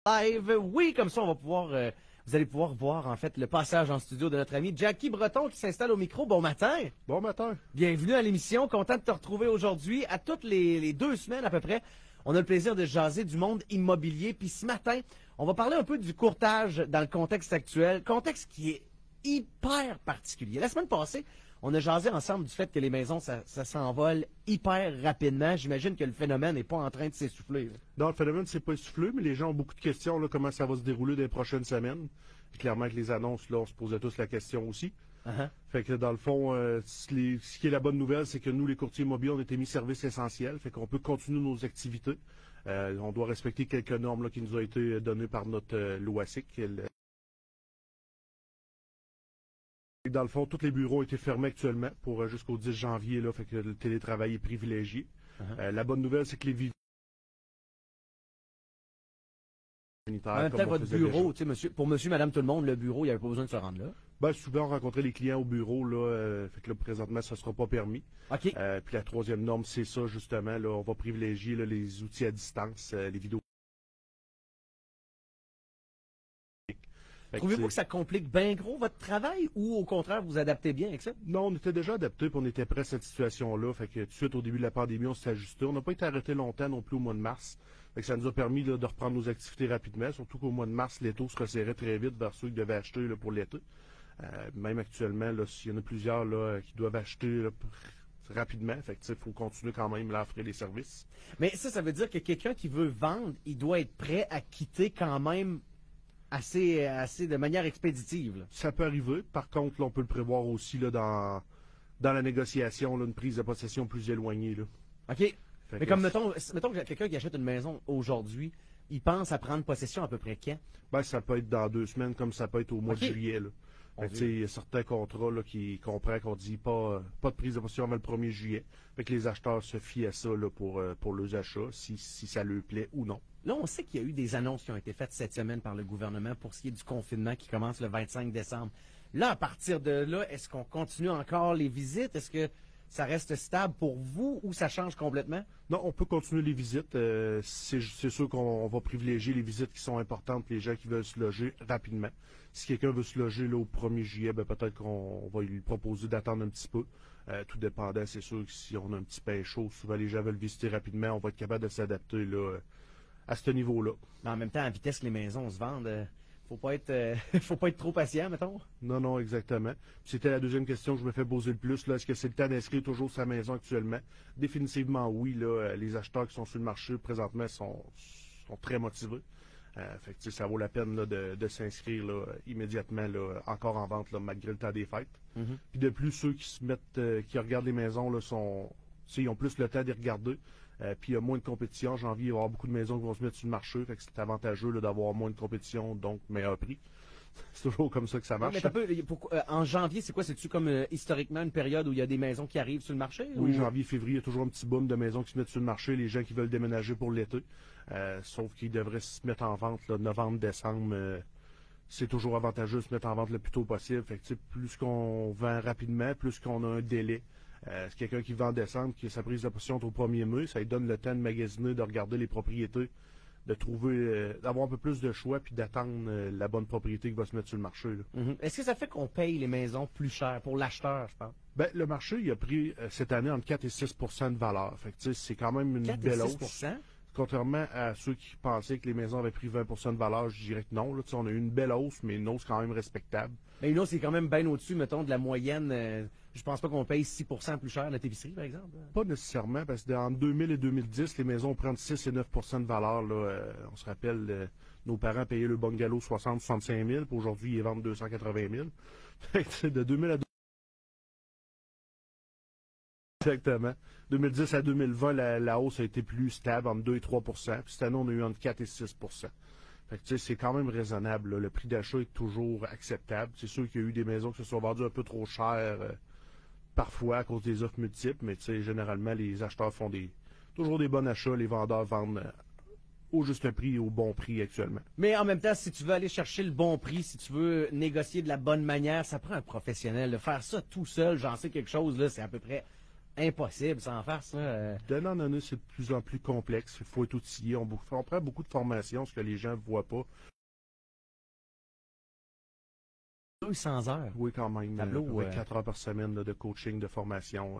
Live. Oui, comme ça, on va pouvoir, vous allez pouvoir voir, en fait, le passage en studio de notre ami Jackie Breton qui s'installe au micro. Bon matin. Bon matin. Bienvenue à l'émission. Content de te retrouver aujourd'hui. À toutes les 2 semaines à peu près, on a le plaisir de jaser du monde immobilier. Puis ce matin, on va parler un peu du courtage dans le contexte actuel. Contexte qui est hyper particulier. La semaine passée, on a jasé ensemble du fait que les maisons, ça s'envole hyper rapidement. J'imagine que le phénomène n'est pas en train de s'essouffler. Non, le phénomène, c'est pas essoufflé, mais les gens ont beaucoup de questions, là, comment ça va se dérouler dans les prochaines semaines. Et clairement, avec les annonces, là, on se posait tous la question aussi. Fait que dans le fond, ce qui est la bonne nouvelle, c'est que nous, les courtiers immobiliers, on a été mis service essentiel. Fait qu'on peut continuer nos activités. On doit respecter quelques normes là, qui nous ont été données par notre l'OASIC. Dans le fond, tous les bureaux ont été fermés actuellement pour jusqu'au 10 janvier. Là, fait que le télétravail est privilégié. La bonne nouvelle, c'est que les En même temps, votre bureau, tu sais, pour monsieur, madame, tout le monde, le bureau, il n'y avait pas besoin de se rendre là. Ben, souvent, on rencontrait les clients au bureau, là, fait que là, présentement, ça ne sera pas permis. OK. Puis la troisième norme, c'est ça, justement, là, on va privilégier là, les outils à distance, les vidéos. Trouvez-vous que ça complique bien gros votre travail ou au contraire, vous adaptez bien avec ça? Non, on était déjà adaptés puis on était prêts à cette situation-là. Fait que tout de suite, au début de la pandémie, on s'est ajusté. On n'a pas été arrêté longtemps non plus au mois de mars. Fait que ça nous a permis là, de reprendre nos activités rapidement. Surtout qu'au mois de mars, les taux se resserraient très vite vers ceux qui devaient acheter là, pour l'été. Même actuellement, là, s'il y en a plusieurs là, qui doivent acheter là, rapidement. Fait que il faut continuer quand même là, à offrir des services. Mais ça veut dire que quelqu'un qui veut vendre, il doit être prêt à quitter quand même assez de manière expéditive. Là. Ça peut arriver. Par contre, là, on peut le prévoir aussi là, dans la négociation, là, une prise de possession plus éloignée. Là. OK. Mais comme mettons que quelqu'un qui achète une maison aujourd'hui, il pense à prendre possession à peu près quand? Ben, ça peut être dans 2 semaines, comme ça peut être au mois de juillet. Là. Il y a certains contrats là, qui comprennent qu'on dit pas de prise de possession avant le 1er juillet. Fait que les acheteurs se fient à ça là, pour leurs achats, si ça leur plaît ou non. Là, on sait qu'il y a eu des annonces qui ont été faites cette semaine par le gouvernement pour ce qui est du confinement qui commence le 25 décembre. Là, à partir de là, est-ce qu'on continue encore les visites? Est-ce que ça reste stable pour vous ou ça change complètement? Non, on peut continuer les visites. C'est sûr qu'on va privilégier les visites qui sont importantes pour les gens qui veulent se loger rapidement. Si quelqu'un veut se loger là, au 1er juillet, ben, peut-être qu'on va lui proposer d'attendre un petit peu. Tout dépendant, c'est sûr que si on a un petit pain chaud, souvent les gens veulent visiter rapidement, on va être capable de s'adapter là, à ce niveau-là. Mais en même temps, à vitesse que les maisons se vendent, faut pas être trop patient, mettons. Non, exactement. C'était la deuxième question que je me fais poser le plus. Là, est-ce que c'est le temps d'inscrire toujours sa maison actuellement? Définitivement oui. Là, les acheteurs qui sont sur le marché présentement sont très motivés. Fait que, ça vaut la peine là, de s'inscrire là, immédiatement là, encore en vente là, malgré le temps des fêtes. Puis de plus, ceux qui se mettent, qui regardent les maisons là, ils ont plus le temps d'y regarder. Puis il y a moins de compétition. Janvier, il va y avoir beaucoup de maisons qui vont se mettre sur le marché. Fait que c'est avantageux là, d'avoir moins de compétition, donc meilleur prix. C'est toujours comme ça que ça marche. Mais en janvier, c'est quoi? C'est-tu comme historiquement une période où il y a des maisons qui arrivent sur le marché? Oui, ou... janvier, février, il y a toujours un petit boom de maisons qui se mettent sur le marché. Les gens qui veulent déménager pour l'été. Sauf qu'ils devraient se mettre en vente là, novembre, décembre. C'est toujours avantageux de se mettre en vente le plus tôt possible. Fait que, plus qu'on vend rapidement, plus qu'on a un délai. C'est quelqu'un qui vend en décembre, qui a sa prise de possession au 1er mai, ça lui donne le temps de magasiner, de regarder les propriétés, de trouver, d'avoir un peu plus de choix, puis d'attendre la bonne propriété qui va se mettre sur le marché. Est-ce que ça fait qu'on paye les maisons plus cher pour l'acheteur, je pense? Ben, le marché, il a pris cette année entre 4 et 6 de valeur. Fait que, c'est quand même une 4 belle et 6 hausse. Contrairement à ceux qui pensaient que les maisons avaient pris 20 de valeur, je dirais que non. Là, on a eu une belle hausse, mais une hausse quand même respectable. Mais une hausse, c'est quand même bien au-dessus, mettons, de la moyenne. Je pense pas qu'on paye 6 plus cher à notre épicerie, par exemple. Pas nécessairement, parce que en 2000 et 2010, les maisons prennent 6 et 9 de valeur. Là, on se rappelle, nos parents payaient le bungalow 60-65 000, puis aujourd'hui, ils vendent 280 000. De 2000 à Exactement. 2010 à 2020, la hausse a été plus stable, entre 2 et 3 puis cette année, on a eu entre 4 et 6 Fait que, c'est quand même raisonnable. Là. Le prix d'achat est toujours acceptable. C'est sûr qu'il y a eu des maisons qui se sont vendues un peu trop chères parfois à cause des offres multiples, mais généralement, les acheteurs font toujours des bons achats. Les vendeurs vendent au juste prix et au bon prix actuellement. Mais en même temps, si tu veux aller chercher le bon prix, si tu veux négocier de la bonne manière, ça prend un professionnel. Faire ça tout seul, j'en sais quelque chose, là, c'est à peu près impossible sans faire ça. D'année en année, c'est de plus en plus complexe. Il faut être outillé. On prend beaucoup de formations, ce que les gens ne voient pas. 200 heures. Oui, quand même. Tableau, 4 heures par semaine là, de coaching, de formation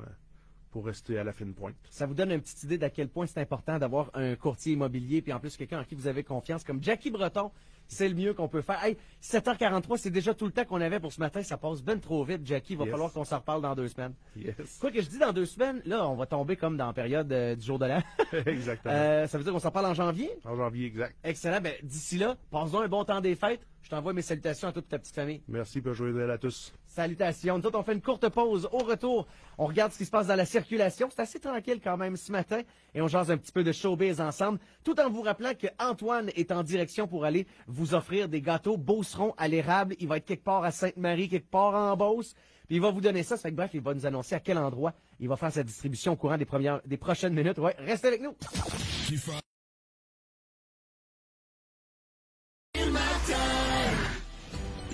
pour rester à la fine pointe. Ça vous donne une petite idée d'à quel point c'est important d'avoir un courtier immobilier, puis en plus quelqu'un en qui vous avez confiance, comme Jackie Breton. C'est le mieux qu'on peut faire. Hey, 7h43, c'est déjà tout le temps qu'on avait pour ce matin. Ça passe ben trop vite, Jackie. Il va falloir qu'on s'en reparle dans 2 semaines. Yes. Quoi que je dis dans 2 semaines, là, on va tomber comme dans la période du jour de l'an. Exactement. Ça veut dire qu'on s'en parle en janvier? En janvier, exact. Excellent. Ben, d'ici là, passe-nous un bon temps des fêtes. Je t'envoie mes salutations à toute ta petite famille. Merci, bonne journée à tous. Salutations. Nous autres, on fait une courte pause. Au retour, on regarde ce qui se passe dans la circulation. C'est assez tranquille quand même ce matin. Et on jase un petit peu de showbiz ensemble, tout en vous rappelant que Antoine est en direction pour aller vous offrir des gâteaux Beauceron à l'érable. Il va être quelque part à Sainte-Marie, quelque part en Beauce. Puis il va vous donner ça. Ça fait que bref, il va nous annoncer à quel endroit il va faire sa distribution au courant des prochaines minutes. Ouais, restez avec nous.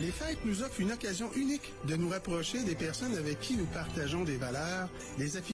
Les fêtes nous offrent une occasion unique de nous rapprocher des personnes avec qui nous partageons des valeurs, des affinités.